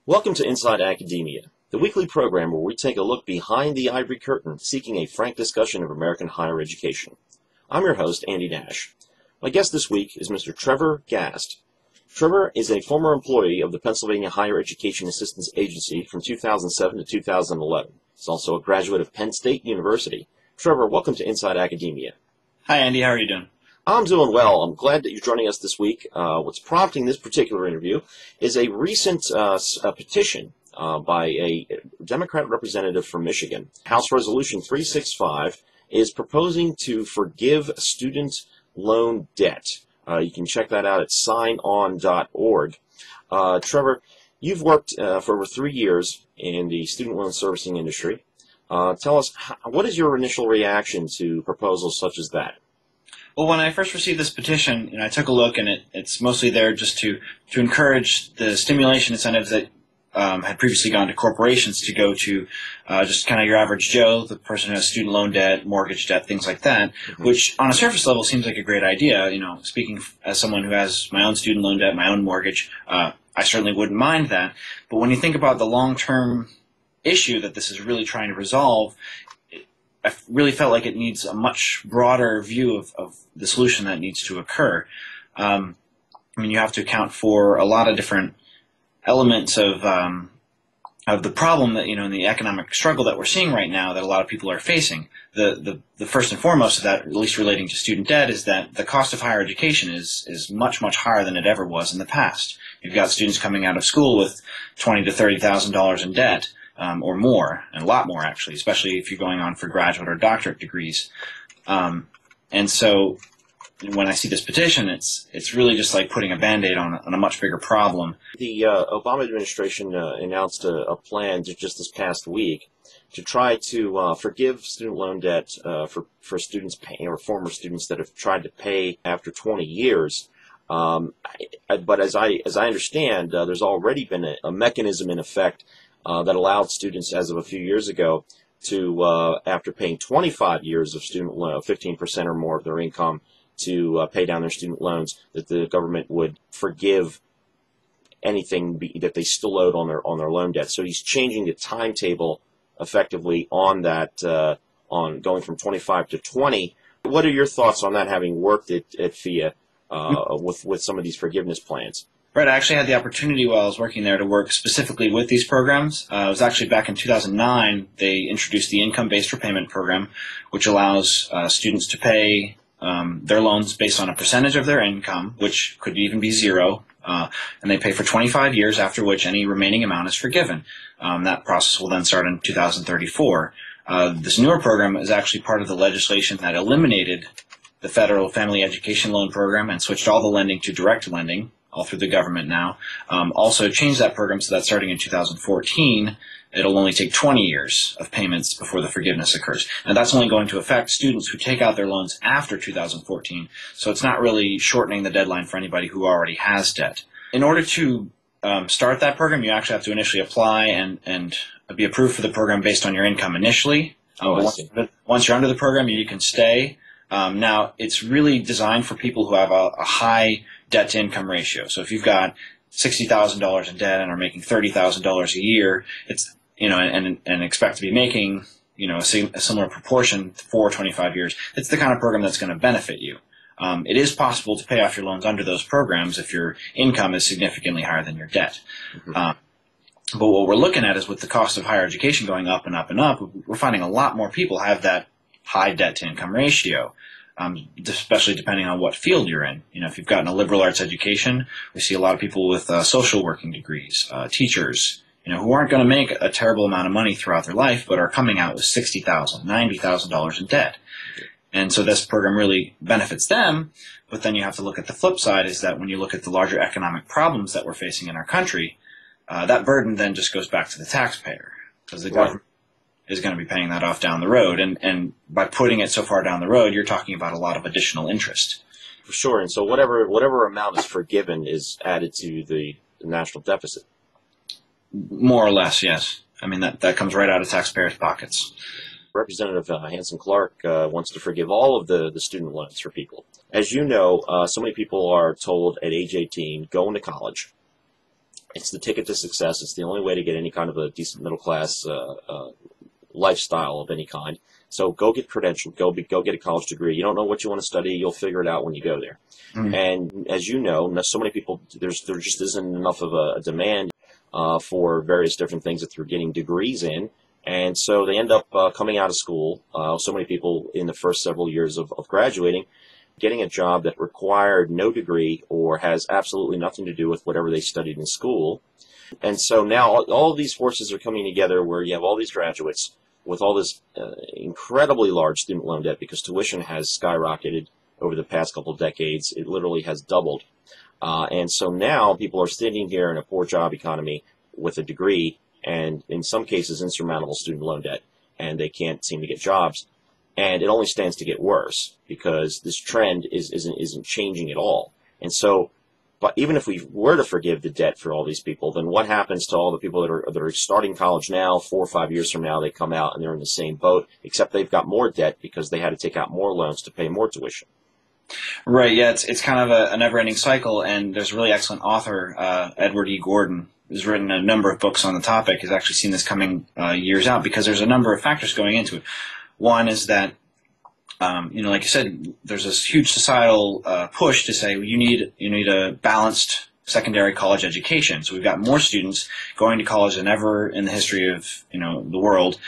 Welcome to Inside Academia, the weekly program where we take a look behind the ivory curtain, seeking a frank discussion of American higher education. I'm your host, Andy Nash. My guest this week is Mr. Trevor Gast. Trevor is a former employee of the Pennsylvania Higher Education Assistance Agency from 2007 to 2011. He's also a graduate of Penn State University. Trevor, welcome to Inside Academia. Hi, Andy. How are you doing? I'm doing well. I'm glad that you're joining us this week. What's prompting this particular interview is a recent petition by a Democrat representative from Michigan. House Resolution 365 is proposing to forgive student loan debt. You can check that out at signon.org. Trevor, you've worked for over 3 years in the student loan servicing industry. Tell us, what is your initial reaction to proposals such as that? Well, when I first received this petition, I took a look, and it's mostly there just to encourage the stimulation incentives that had previously gone to corporations to go to just kind of your average Joe, the person who has student loan debt, mortgage debt, things like that, which on a surface level seems like a great idea. Speaking as someone who has my own student loan debt, my own mortgage, I certainly wouldn't mind that. But when you think about the long-term issue that this is really trying to resolve, I really felt like it needs a much broader view of the solution that needs to occur. You have to account for a lot of different elements of the problem that, in the economic struggle that we're seeing right now that a lot of people are facing. The first and foremost of that, at least relating to student debt, is that the cost of higher education is much, much higher than it ever was in the past. You've got students coming out of school with $20,000 to $30,000 in debt. Or more, and a lot more actually, especially if you're going on for graduate or doctorate degrees. And so when I see this petition, it's really just like putting a Band-Aid on a much bigger problem. The Obama administration announced a plan just this past week to try to forgive student loan debt for students paying, or former students that have tried to pay after 20 years. But as I understand, there's already been a mechanism in effect that allowed students, as of a few years ago, to, after paying 25 years of student loan, 15% or more of their income, to pay down their student loans, that the government would forgive anything that they still owed on their loan debt. So he's changing the timetable effectively on that, on going from 25 to 20. What are your thoughts on that, having worked at FIA with some of these forgiveness plans? Right, I actually had the opportunity while I was working there to work specifically with these programs. It was actually back in 2009, they introduced the income-based repayment program, which allows students to pay their loans based on a percentage of their income, which could even be zero, and they pay for 25 years, after which any remaining amount is forgiven. That process will then start in 2034. This newer program is actually part of the legislation that eliminated the federal family education loan program and switched all the lending to direct lending, all through the government now. Also changed that program so that starting in 2014, it'll only take 20 years of payments before the forgiveness occurs. And that's only going to affect students who take out their loans after 2014. So it's not really shortening the deadline for anybody who already has debt. In order to start that program, you actually have to initially apply and be approved for the program based on your income initially. Once you're under the program, you can stay. Now, it's really designed for people who have a high debt-to-income ratio. So if you've got $60,000 in debt and are making $30,000 a year, it's and expect to be making a similar proportion for 25 years, it's the kind of program that's going to benefit you. It is possible to pay off your loans under those programs if your income is significantly higher than your debt. But what we're looking at is, with the cost of higher education going up and up and up, we're finding a lot more people have that high debt-to-income ratio. Especially depending on what field you're in. If you've gotten a liberal arts education, we see a lot of people with social working degrees, teachers, who aren't going to make a terrible amount of money throughout their life, but are coming out with $60,000, $90,000 in debt. And so this program really benefits them, but then you have to look at the flip side, is that when you look at the larger economic problems that we're facing in our country, that burden then just goes back to the taxpayer, because the government is going to be paying that off down the road. And by putting it so far down the road, you're talking about a lot of additional interest. For sure. And so whatever amount is forgiven is added to the national deficit. More or less, yes. That comes right out of taxpayers' pockets. Representative Hanson Clark wants to forgive all of the student loans for people. As you know, so many people are told at age 18, go into college. It's the ticket to success. It's the only way to get any kind of a decent middle class lifestyle of any kind. So go get credentialed. Go get a college degree. You don't know what you want to study. You'll figure it out when you go there. Mm. And as you know, so many people, there just isn't enough of a demand for various different things that they're getting degrees in. And so they end up coming out of school. So many people in the first several years of graduating, getting a job that required no degree or has absolutely nothing to do with whatever they studied in school. And so now all of these forces are coming together where you have all these graduates with all this incredibly large student loan debt because tuition has skyrocketed over the past couple of decades. It literally has doubled. And so now people are standing here in a poor job economy with a degree and in some cases insurmountable student loan debt, and they can't seem to get jobs. And it only stands to get worse because this trend isn't changing at all. And so, but even if we were to forgive the debt for all these people, then what happens to all the people that are starting college now? 4 or 5 years from now, they come out and they're in the same boat, except they've got more debt because they had to take out more loans to pay more tuition. Right. Yeah. It's kind of a never-ending cycle. And there's a really excellent author, Edward E. Gordon, who's written a number of books on the topic. Has actually seen this coming years out because there's a number of factors going into it. One is that, like you said, there's this huge societal push to say you need a balanced secondary college education. So we've got more students going to college than ever in the history of the world.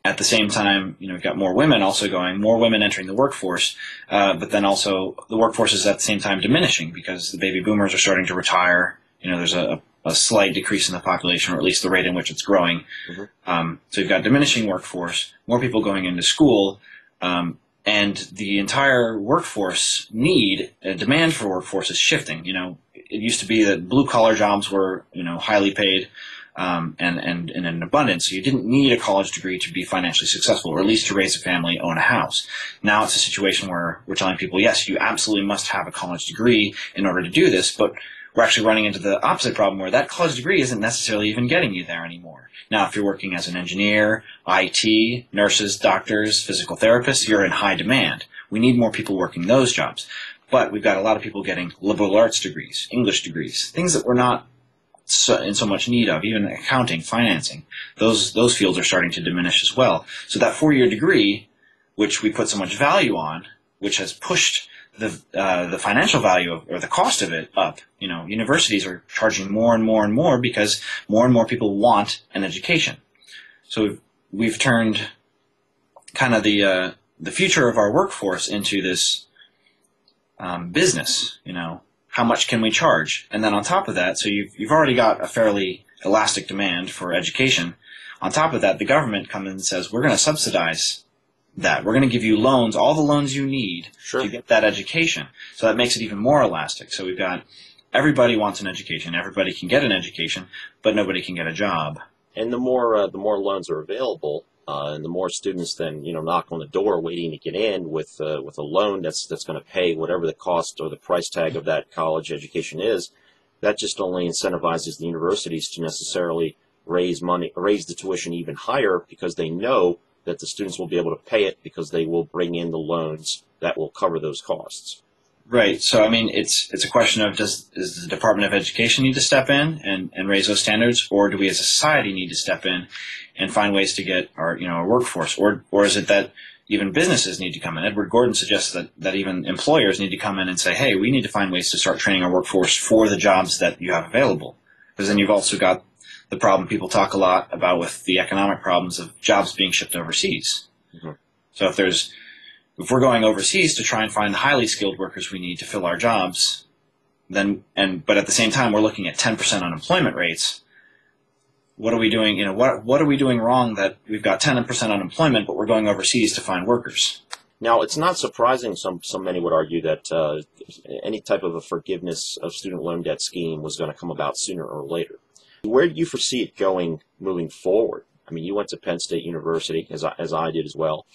At the same time, we've got more women also going, more women entering the workforce, but then also the workforce is at the same time diminishing because the baby boomers are starting to retire. There's a slight decrease in the population, or at least the rate in which it's growing. Mm-hmm. So you've got diminishing workforce, more people going into school, and the entire workforce demand for workforce is shifting. It used to be that blue-collar jobs were, highly paid, and in an abundance. So you didn't need a college degree to be financially successful, or at least to raise a family, own a house. Now it's a situation where we're telling people, yes, you absolutely must have a college degree in order to do this, but we're actually running into the opposite problem where that college degree isn't necessarily even getting you there anymore. Now, if you're working as an engineer, IT, nurses, doctors, physical therapists, you're in high demand. We need more people working those jobs. But we've got a lot of people getting liberal arts degrees, English degrees, things that we're not in so much need of, even accounting, financing. Those fields are starting to diminish as well. So that 4-year degree, which we put so much value on, which has pushed the financial value or the cost of it up. Universities are charging more and more and more because more and more people want an education. So we've turned kind of the future of our workforce into this business. How much can we charge? And then on top of that, so you've already got a fairly elastic demand for education. On top of that, the government comes in and says, we're going to subsidize that. We're going to give you loans, all the loans you need to get that education. So that makes it even more elastic. So we've got everybody wants an education. Everybody can get an education, but nobody can get a job. And the more loans are available, and the more students then knock on the door waiting to get in with a loan that's going to pay whatever the cost or the price tag of that college education is, that just only incentivizes the universities to necessarily raise the tuition even higher because they know that the students will be able to pay it because they will bring in the loans that will cover those costs. Right. So, it's a question of does the Department of Education need to step in and raise those standards, or do we as a society need to step in and find ways to get our workforce, or is it that even businesses need to come in? Edward Gordon suggests that even employers need to come in and say, hey, we need to find ways to start training our workforce for the jobs that you have available. Because then you've also got the problem people talk a lot about with the economic problems of jobs being shipped overseas. Mm-hmm. So if we're going overseas to try and find the highly skilled workers we need to fill our jobs, but at the same time we're looking at 10% unemployment rates, what are we doing? What are we doing wrong that we've got 10% unemployment, but we're going overseas to find workers? Now, it's not surprising, some many would argue, that any type of a forgiveness of student loan debt scheme was going to come about sooner or later. Where do you foresee it going moving forward? You went to Penn State University, as I did as well.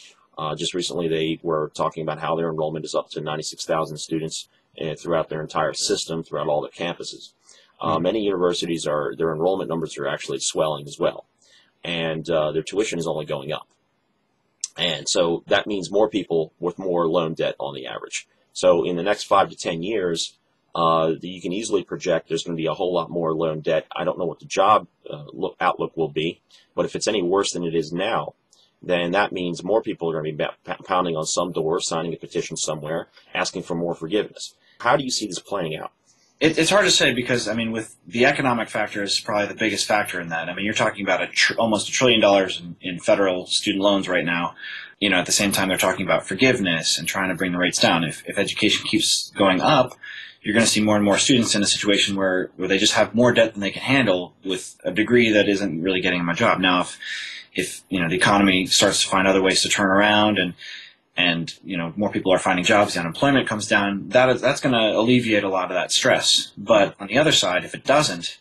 Just recently, they were talking about how their enrollment is up to 96,000 students throughout their entire system, throughout all the campuses. Many universities their enrollment numbers are actually swelling as well, and their tuition is only going up. And so that means more people with more loan debt on the average. So in the next 5 to 10 years, you can easily project there's going to be a whole lot more loan debt. I don't know what the job outlook will be, but if it's any worse than it is now, then that means more people are going to be pounding on some door, signing a petition somewhere, asking for more forgiveness. How do you see this playing out? It's hard to say because, I mean, with the economic factor is probably the biggest factor in that. I mean, you're talking about almost $1 trillion in federal student loans right now. You know, at the same time, they're talking about forgiveness and trying to bring the rates down. If education keeps going up, you're going to see more and more students in a situation where they just have more debt than they can handle with a degree that isn't really getting them a job. Now, if you know, the economy starts to find other ways to turn around and you know, more people are finding jobs, the unemployment comes down, that's going to alleviate a lot of that stress. But on the other side, if it doesn't,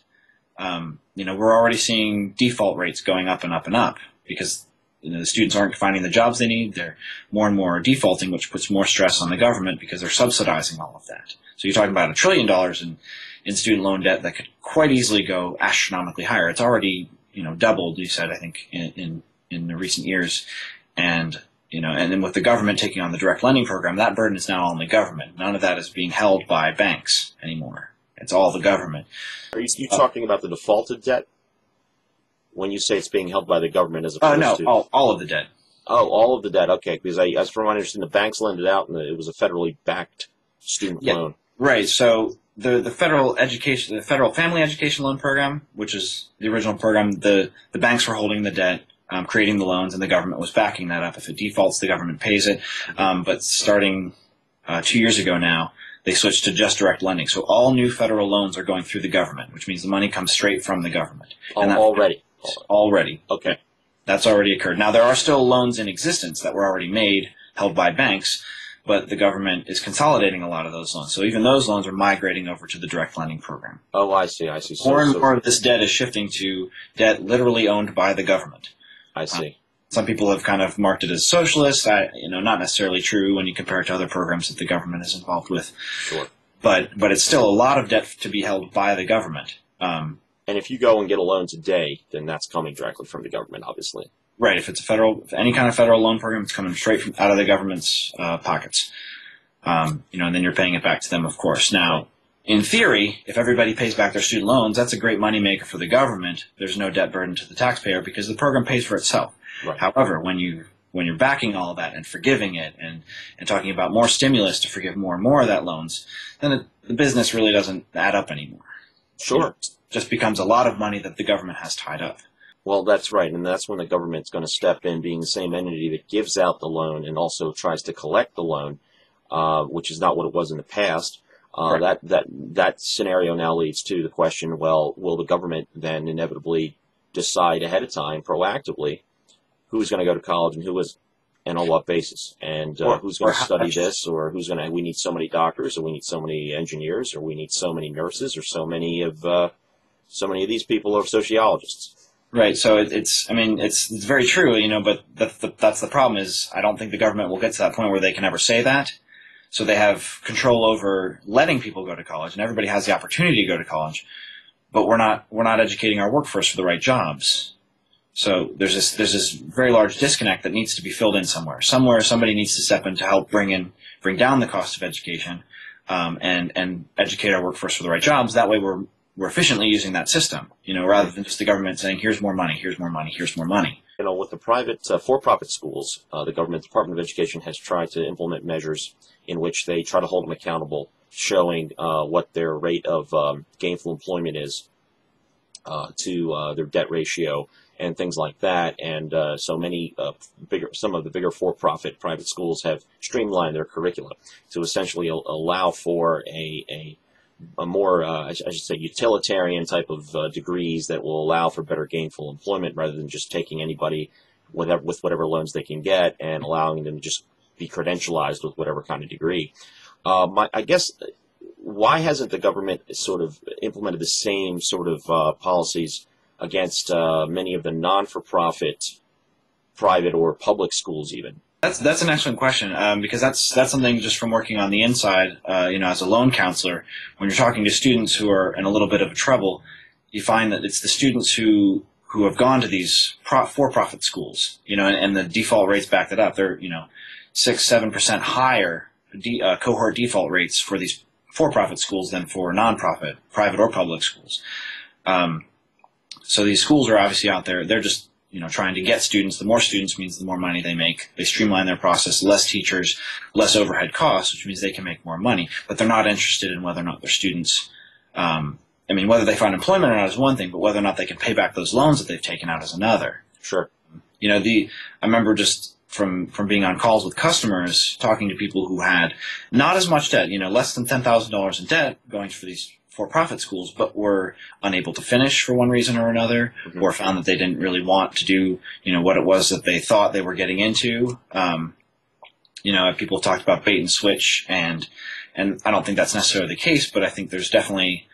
you know, we're already seeing default rates going up and up and up because, you know, the students aren't finding the jobs they need. They're more and more defaulting, which puts more stress on the government because they're subsidizing all of that. So you're talking about $1 trillion in student loan debt that could quite easily go astronomically higher. It's already, you know, doubled, you said, I think, in the recent years. And, you know, and then with the government taking on the direct lending program, that burden is now on the government. None of that is being held by banks anymore. It's all the government. Are you talking about the defaulted debt when you say it's being held by the government as opposed to? No, all of the debt. Oh, all of the debt. Okay, because as from my understanding, the banks lend it out, and it was a federally backed student loan. Right. So the federal family education loan program, which is the original program, the banks were holding the debt, creating the loans, and the government was backing that up. If it defaults, the government pays it. But starting 2 years ago now, they switched to just direct lending. So all new federal loans are going through the government, which means the money comes straight from the government. Already? Already. Okay. That's already occurred. Now, there are still loans in existence that were already made, held by banks, but the government is consolidating a lot of those loans. So even those loans are migrating over to the direct lending program. Oh, I see. More and more of this debt is shifting to debt literally owned by the government. I see. Some people have kind of marked it as socialist. Not necessarily true when you compare it to other programs that the government is involved with. Sure. But it's still a lot of debt to be held by the government. And if you go and get a loan today, then that's coming directly from the government, obviously. Right. If it's any kind of federal loan program, it's coming straight out of the government's pockets. And then you're paying it back to them, of course. Now, in theory, if everybody pays back their student loans, that's a great moneymaker for the government. There's no debt burden to the taxpayer because the program pays for itself. Right. However, when you're backing all of that and forgiving it and talking about more stimulus to forgive more and more of that loans, then the business really doesn't add up anymore. Sure. It just becomes a lot of money that the government has tied up. Well, that's right, and that's when the government's going to step in, being the same entity that gives out the loan and also tries to collect the loan, which is not what it was in the past. Right. That scenario now leads to the question: well, will the government then inevitably decide ahead of time, proactively, who's going to go to college and who is, and on what basis, and who's going to study this, or we need so many doctors, or we need so many engineers, or we need so many nurses, or so many of these people are sociologists. Right. So it's very true, but that's the problem is I don't think the government will get to that point where they can ever say that. So they have control over letting people go to college, and everybody has the opportunity to go to college, but we're not educating our workforce for the right jobs. So there's this very large disconnect that needs to be filled in somewhere. Somewhere somebody needs to step in to help bring down the cost of education, and educate our workforce for the right jobs. That way we're efficiently using that system, rather than just the government saying, here's more money, here's more money, here's more money. With the private for-profit schools, the government Department of Education has tried to implement measures in which they try to hold them accountable, showing what their rate of gainful employment is to their debt ratio and things like that. And some of the bigger for-profit private schools have streamlined their curricula to essentially allow for a more, I should say, utilitarian type of degrees that will allow for better gainful employment rather than just taking anybody with whatever loans they can get and allowing them to just be credentialized with whatever kind of degree. I guess, why hasn't the government sort of implemented the same sort of policies against many of the non-for-profit private or public schools even? That's an excellent question, because that's something just from working on the inside, as a loan counselor. When you're talking to students who are in a little bit of trouble, you find that it's the students who have gone to these for-profit schools, and the default rates back that up. They're 6-7% higher cohort default rates for these for-profit schools than for nonprofit, private or public schools. So these schools are obviously out there. They're just trying to get students. The more students means the more money they make. They streamline their process, less teachers, less overhead costs, which means they can make more money. But they're not interested in whether or not their students, whether they find employment or not is one thing, but whether or not they can pay back those loans that they've taken out is another. Sure. I remember just from being on calls with customers, talking to people who had not as much debt, less than $10,000 in debt going for these for-profit schools, but were unable to finish for one reason or another, or found that they didn't really want to do, what it was that they thought they were getting into. People have talked about bait and switch, and I don't think that's necessarily the case, but I think there's definitely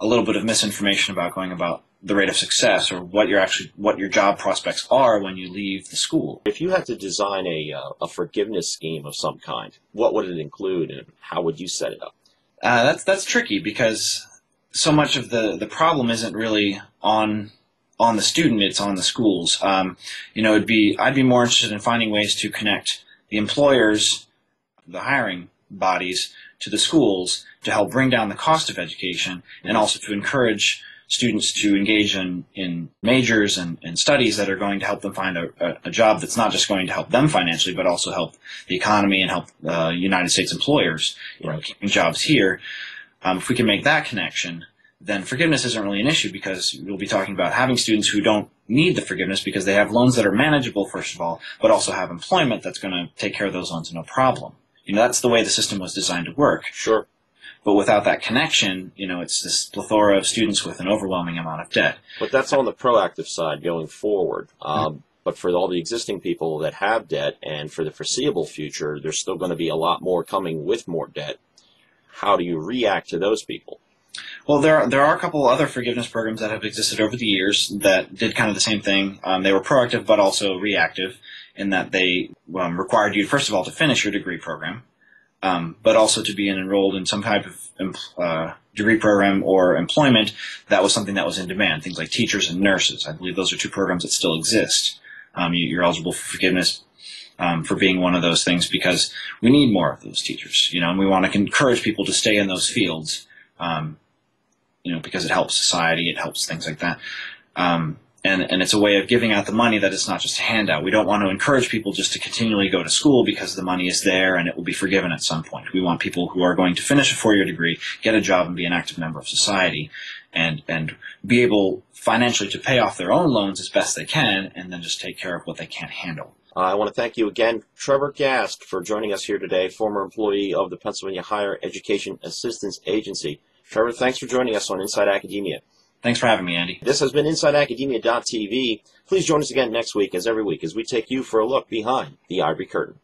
a little bit of misinformation about going about the rate of success or what your job prospects are when you leave the school. If you had to design a forgiveness scheme of some kind, what would it include, and how would you set it up? That's tricky because so much of the problem isn't really on the student, it's on the schools. I'd be more interested in finding ways to connect the employers, the hiring bodies, to the schools to help bring down the cost of education, and also to encourage students to engage in majors and studies that are going to help them find a job that's not just going to help them financially, but also help the economy and help United States employers, keeping jobs here. If we can make that connection, then forgiveness isn't really an issue, because we'll be talking about having students who don't need the forgiveness because they have loans that are manageable, first of all, but also have employment that's going to take care of those loans no problem. That's the way the system was designed to work. Sure. But without that connection, it's this plethora of students with an overwhelming amount of debt. But that's on the proactive side going forward. But for all the existing people that have debt, and for the foreseeable future, there's still going to be a lot more coming with more debt. How do you react to those people? Well, there are a couple other forgiveness programs that have existed over the years that did kind of the same thing. They were proactive but also reactive, in that they required you, first of all, to finish your degree program, but also to be enrolled in some type of degree program or employment that was something that was in demand, things like teachers and nurses. I believe those are two programs that still exist. You're eligible for forgiveness for being one of those things, because we need more of those teachers, and we want to encourage people to stay in those fields, because it helps society, it helps things like that. And it's a way of giving out the money that it's not just a handout. We don't want to encourage people just to continually go to school because the money is there and it will be forgiven at some point. We want people who are going to finish a 4-year degree, get a job, and be an active member of society, and be able financially to pay off their own loans as best they can, and then just take care of what they can't handle. I want to thank you again, Trevor Gast, for joining us here today, former employee of the Pennsylvania Higher Education Assistance Agency. Trevor, thanks for joining us on Inside Academia. Thanks for having me, Andy. This has been InsideAcademia.tv. Please join us again next week, as every week, as we take you for a look behind the Ivory Curtain.